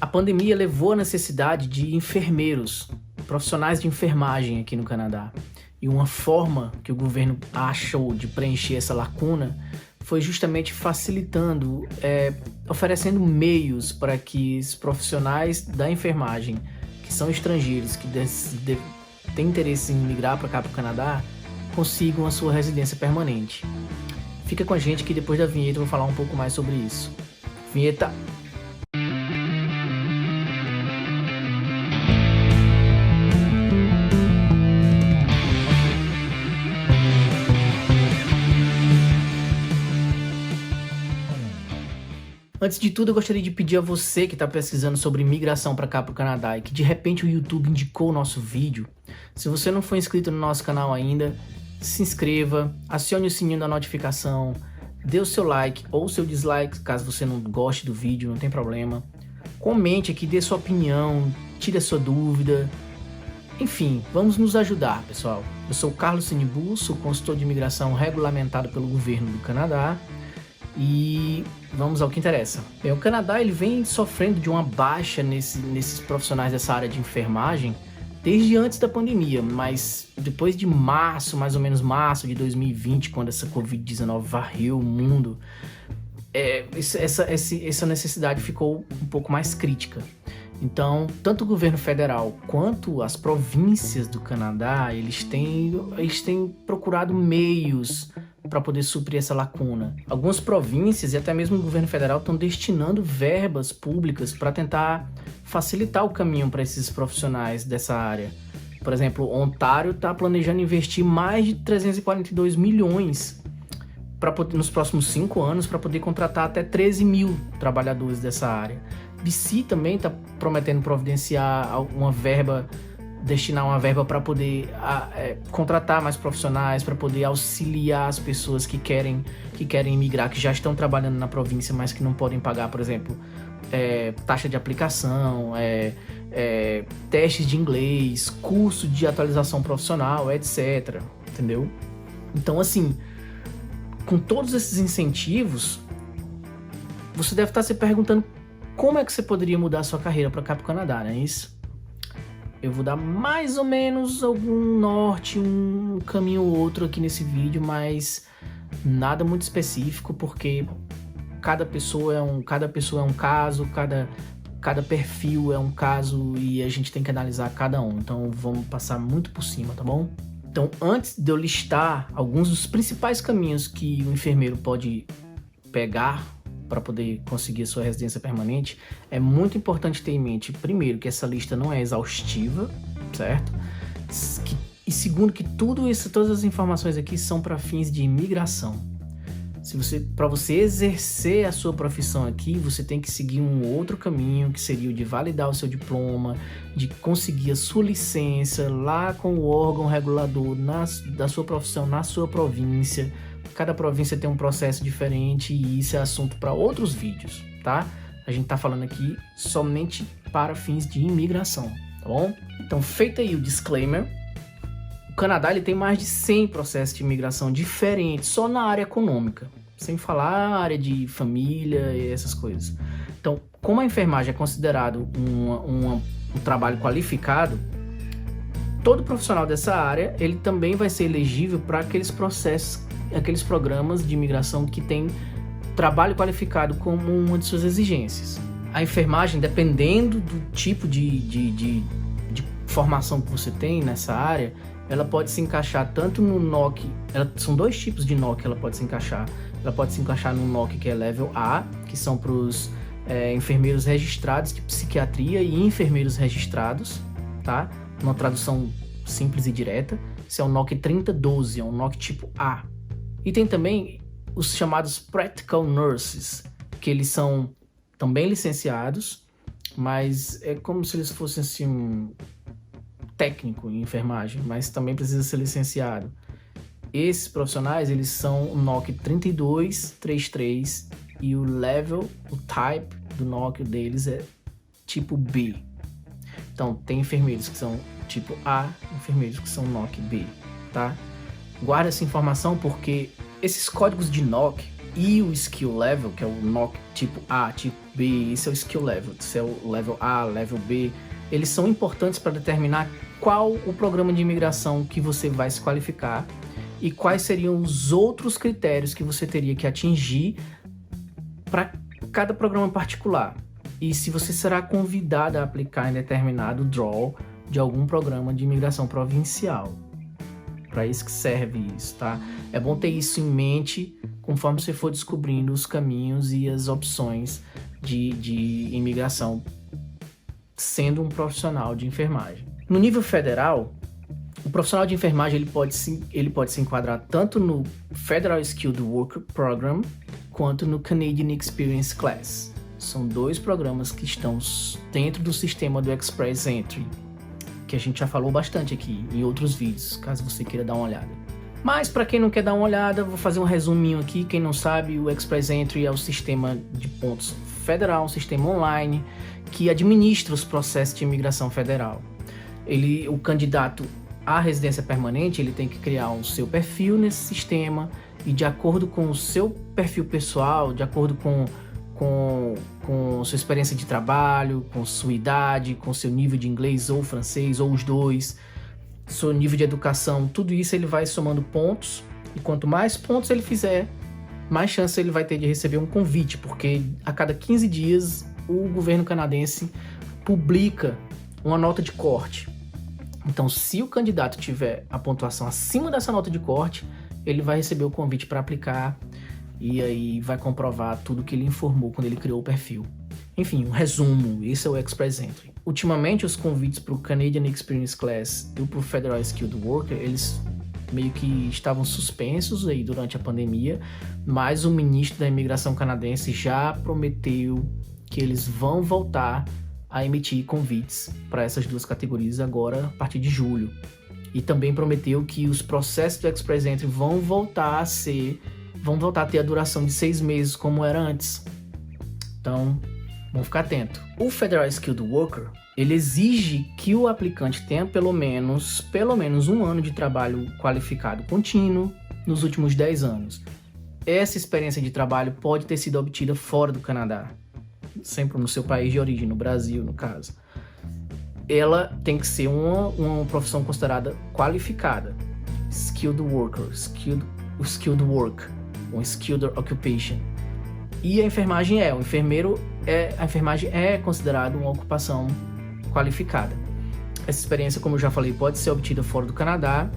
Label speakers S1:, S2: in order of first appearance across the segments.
S1: A pandemia levou à necessidade de enfermeiros, profissionais de enfermagem aqui no Canadá. E uma forma que o governo achou de preencher essa lacuna foi justamente facilitando, oferecendo meios para que os profissionais da enfermagem, que são estrangeiros, que têm interesse em migrar para cá, para o Canadá, consigam a sua residência permanente. Fica com a gente que depois da vinheta eu vou falar um pouco mais sobre isso. Vinheta! Antes de tudo, eu gostaria de pedir a você que está pesquisando sobre imigração para cá, para o Canadá, e que de repente o YouTube indicou o nosso vídeo. Se você não for inscrito no nosso canal ainda, se inscreva, acione o sininho da notificação, dê o seu like ou o seu dislike, caso você não goste do vídeo, não tem problema. Comente aqui, dê sua opinião, tire a sua dúvida. Enfim, vamos nos ajudar, pessoal. Eu sou o Carlos Sinibu, sou consultor de imigração regulamentado pelo governo do Canadá. E vamos ao que interessa. Bem, o Canadá ele vem sofrendo de uma baixa nesses profissionais dessa área de enfermagem desde antes da pandemia, mas depois de março, mais ou menos março de 2020, quando essa Covid-19 varreu o mundo, essa necessidade ficou um pouco mais crítica. Então, tanto o governo federal quanto as províncias do Canadá, eles têm procurado meios para poder suprir essa lacuna. Algumas províncias e até mesmo o governo federal estão destinando verbas públicas para tentar facilitar o caminho para esses profissionais dessa área. Por exemplo, Ontário está planejando investir mais de 342 milhões nos próximos 5 anos para poder contratar até 13 mil trabalhadores dessa área. BC também está prometendo providenciar uma verba, destinar uma verba para poder contratar mais profissionais, para poder auxiliar as pessoas que querem emigrar, que já estão trabalhando na província, mas que não podem pagar, por exemplo, taxa de aplicação, testes de inglês, curso de atualização profissional, etc. Entendeu? Então, assim, com todos esses incentivos, você deve estar se perguntando como é que você poderia mudar a sua carreira para cá, para o Canadá, não é isso? Eu vou dar mais ou menos algum norte, um caminho ou outro aqui nesse vídeo, mas nada muito específico, porque cada pessoa é um caso, cada perfil é um caso e a gente tem que analisar cada um. Então vamos passar muito por cima, tá bom? Então, antes de eu listar alguns dos principais caminhos que o enfermeiro pode pegar para poder conseguir a sua residência permanente, é muito importante ter em mente, primeiro, que essa lista não é exaustiva, certo? E segundo, que todas as informações aqui são para fins de imigração. Para você exercer a sua profissão aqui, você tem que seguir um outro caminho, que seria o de validar o seu diploma, de conseguir a sua licença lá com o órgão regulador da sua profissão, na sua província. Cada província tem um processo diferente e isso é assunto para outros vídeos, tá? A gente tá falando aqui somente para fins de imigração, tá bom? Então, feito aí o disclaimer, o Canadá ele tem mais de 100 processos de imigração diferentes só na área econômica, sem falar a área de família e essas coisas. Então, como a enfermagem é considerado um trabalho qualificado, todo profissional dessa área ele também vai ser elegível para aqueles programas de imigração que tem trabalho qualificado como uma de suas exigências. A enfermagem, dependendo do tipo de formação que você tem nessa área, ela pode se encaixar tanto no NOC, são 2 tipos de NOC que ela pode se encaixar. Ela pode se encaixar no NOC que é Level A, que são para os enfermeiros registrados de psiquiatria e enfermeiros registrados, tá? Uma tradução simples e direta. Esse é o NOC 3012, é um NOC tipo A. E tem também os chamados Practical Nurses, que eles são também licenciados, mas é como se eles fossem assim, um técnico em enfermagem, mas também precisa ser licenciado. Esses profissionais, eles são o NOC 32, 33 e o type do NOC deles é tipo B. Então, tem enfermeiros que são tipo A, enfermeiros que são NOC B, tá? Guarda essa informação porque esses códigos de NOC e o Skill Level, que é o NOC tipo A, tipo B, esse é o skill level, esse é o level A, level B. Eles são importantes para determinar qual o programa de imigração que você vai se qualificar e quais seriam os outros critérios que você teria que atingir para cada programa particular. E se você será convidado a aplicar em determinado draw de algum programa de imigração provincial. Para isso que serve isso, tá? É bom ter isso em mente conforme você for descobrindo os caminhos e as opções de imigração sendo um profissional de enfermagem. No nível federal, o profissional de enfermagem ele pode se enquadrar tanto no Federal Skilled Worker Program quanto no Canadian Experience Class. São dois programas que estão dentro do sistema do Express Entry, que a gente já falou bastante aqui em outros vídeos, caso você queira dar uma olhada. Mas para quem não quer dar uma olhada, vou fazer um resuminho aqui. Quem não sabe, o Express Entry é o sistema de pontos federal, um sistema online que administra os processos de imigração federal. O candidato à residência permanente, ele tem que criar o seu perfil nesse sistema e de acordo com o seu perfil pessoal, de acordo com sua experiência de trabalho, com sua idade, com seu nível de inglês ou francês, ou os dois, seu nível de educação, tudo isso ele vai somando pontos, e quanto mais pontos ele fizer, mais chance ele vai ter de receber um convite, porque a cada 15 dias o governo canadense publica uma nota de corte. Então, se o candidato tiver a pontuação acima dessa nota de corte, ele vai receber o convite para aplicar e aí vai comprovar tudo que ele informou quando ele criou o perfil. Enfim, um resumo, esse é o Express Entry. Ultimamente, os convites para o Canadian Experience Class e para o Federal Skilled Worker, eles meio que estavam suspensos aí durante a pandemia, mas o ministro da imigração canadense já prometeu que eles vão voltar a emitir convites para essas duas categorias agora a partir de julho. E também prometeu que os processos do Express Entry vão voltar a ter a duração de 6 meses como era antes. Então, vamos ficar atento. O Federal Skilled Worker, ele exige que o aplicante tenha pelo menos 1 ano de trabalho qualificado contínuo nos últimos 10 anos. Essa experiência de trabalho pode ter sido obtida fora do Canadá, sempre no seu país de origem, no Brasil, no caso. Ela tem que ser uma profissão considerada qualificada. Skilled Worker, skilled work, um skilled occupation. E a enfermagem a enfermagem é considerada uma ocupação qualificada. Essa experiência, como eu já falei, pode ser obtida fora do Canadá.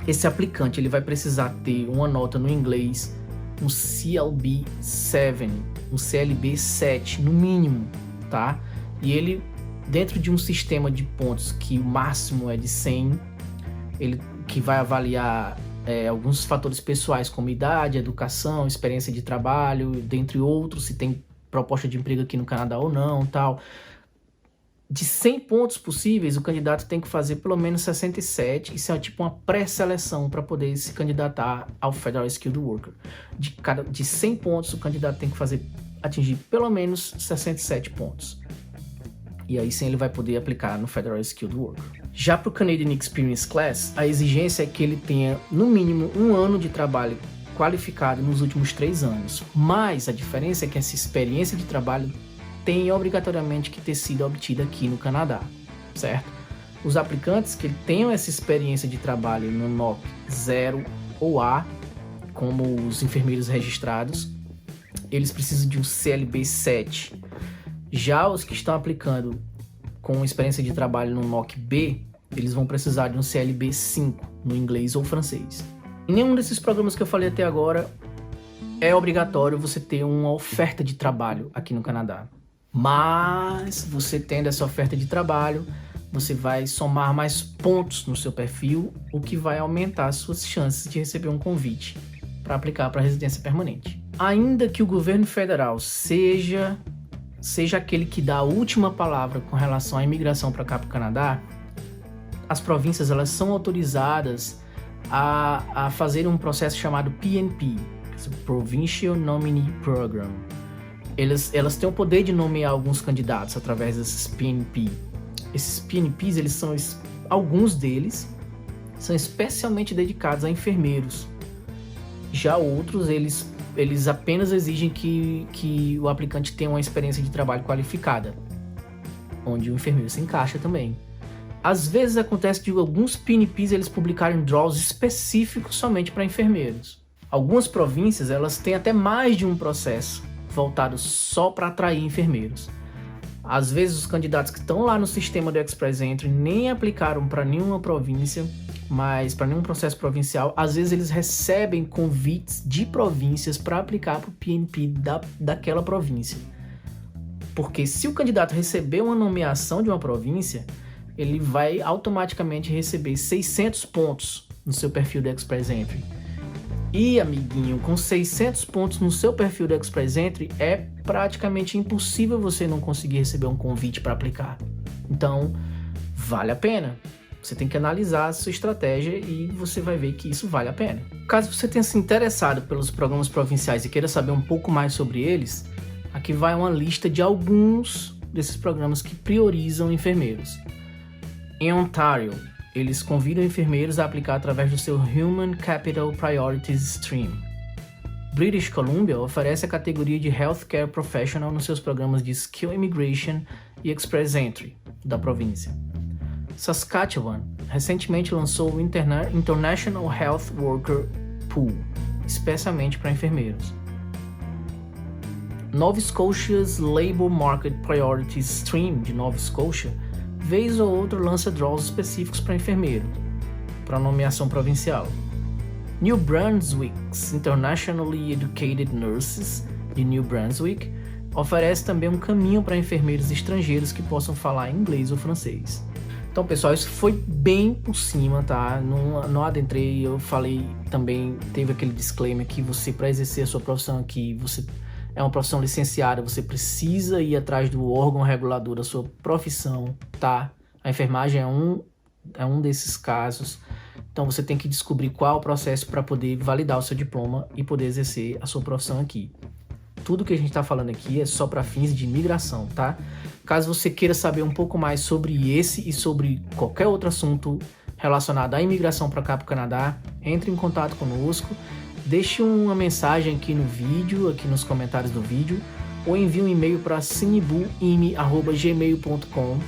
S1: Esse aplicante ele vai precisar ter uma nota no inglês, um CLB 7, um CLB 7 no mínimo, tá? E ele, dentro de um sistema de pontos que o máximo é de 100, ele que vai avaliar alguns fatores pessoais como idade, educação, experiência de trabalho, dentre outros, se tem proposta de emprego aqui no Canadá ou não, tal. De 100 pontos possíveis, o candidato tem que fazer pelo menos 67. Isso é tipo uma pré-seleção para poder se candidatar ao Federal Skilled Worker. De 100 pontos, o candidato tem que atingir pelo menos 67 pontos. E aí sim ele vai poder aplicar no Federal Skilled Worker. Já para o Canadian Experience Class, a exigência é que ele tenha no mínimo 1 ano de trabalho qualificado nos últimos 3 anos. Mas a diferença é que essa experiência de trabalho tem obrigatoriamente que ter sido obtida aqui no Canadá, certo? Os aplicantes que tenham essa experiência de trabalho no NOC 0 ou A, como os enfermeiros registrados, eles precisam de um CLB 7. Já os que estão aplicando com experiência de trabalho no NOC B, eles vão precisar de um CLB 5 no inglês ou francês. Em nenhum desses programas que eu falei até agora é obrigatório você ter uma oferta de trabalho aqui no Canadá. Mas você tendo essa oferta de trabalho, você vai somar mais pontos no seu perfil, o que vai aumentar as suas chances de receber um convite para aplicar para a residência permanente. Ainda que o governo federal seja aquele que dá a última palavra com relação à imigração para cá para o Canadá, as províncias elas são autorizadas a fazer um processo chamado PNP, Provincial Nominee Program. Elas têm o poder de nomear alguns candidatos através desses PNP. Esses PNPs, alguns deles são especialmente dedicados a enfermeiros. Já outros, eles eles apenas exigem que o aplicante tenha uma experiência de trabalho qualificada, onde o enfermeiro se encaixa também. Às vezes acontece de alguns PNPs eles publicarem draws específicos somente para enfermeiros. Algumas províncias elas têm até mais de um processo voltado só para atrair enfermeiros. Às vezes os candidatos que estão lá no sistema do Express Entry nem aplicaram para nenhuma província, mas para nenhum processo provincial. Às vezes eles recebem convites de províncias para aplicar para o PNP daquela província. Porque se o candidato receber uma nomeação de uma província, ele vai automaticamente receber 600 pontos no seu perfil do Express Entry. E, amiguinho, com 600 pontos no seu perfil do Express Entry, é praticamente impossível você não conseguir receber um convite para aplicar. Então, vale a pena. Você tem que analisar a sua estratégia e você vai ver que isso vale a pena. Caso você tenha se interessado pelos programas provinciais e queira saber um pouco mais sobre eles, aqui vai uma lista de alguns desses programas que priorizam enfermeiros. Em Ontário, eles convidam enfermeiros a aplicar através do seu Human Capital Priorities Stream. British Columbia oferece a categoria de Healthcare Professional nos seus programas de Skill Immigration e Express Entry da província. Saskatchewan recentemente lançou o International Health Worker Pool, especialmente para enfermeiros. Nova Scotia's Labour Market Priorities Stream de Nova Scotia vez ou outra lança draws específicos para enfermeiro, para nomeação provincial. New Brunswick's Internationally Educated Nurses, de New Brunswick, oferece também um caminho para enfermeiros estrangeiros que possam falar inglês ou francês. Então, pessoal, isso foi bem por cima, tá? Não adentrei, eu falei também, teve aquele disclaimer que você, para exercer a sua profissão aqui, você é uma profissão licenciada, você precisa ir atrás do órgão regulador da sua profissão, tá? A enfermagem é um desses casos. Então você tem que descobrir qual é o processo para poder validar o seu diploma e poder exercer a sua profissão aqui. Tudo que a gente está falando aqui é só para fins de imigração, tá? Caso você queira saber um pouco mais sobre esse e sobre qualquer outro assunto relacionado à imigração para cá para o Canadá, entre em contato conosco. Deixe uma mensagem aqui no vídeo, aqui nos comentários do vídeo, ou envie um e-mail para cinebuim@gmail.com.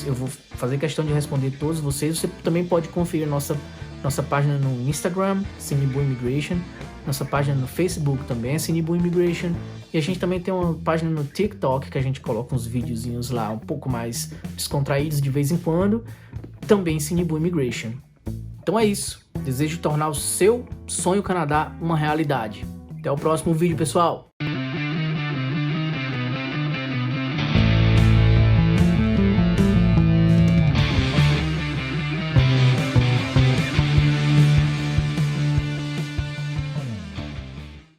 S1: Eu vou fazer questão de responder todos vocês. Você também pode conferir nossa página no Instagram, Cinebu Immigration, nossa página no Facebook também é Cinebu Immigration, e a gente também tem uma página no TikTok que a gente coloca uns videozinhos lá um pouco mais descontraídos de vez em quando, também Cinebu Immigration. Então é isso. Desejo tornar o seu sonho Canadá uma realidade. Até o próximo vídeo, pessoal!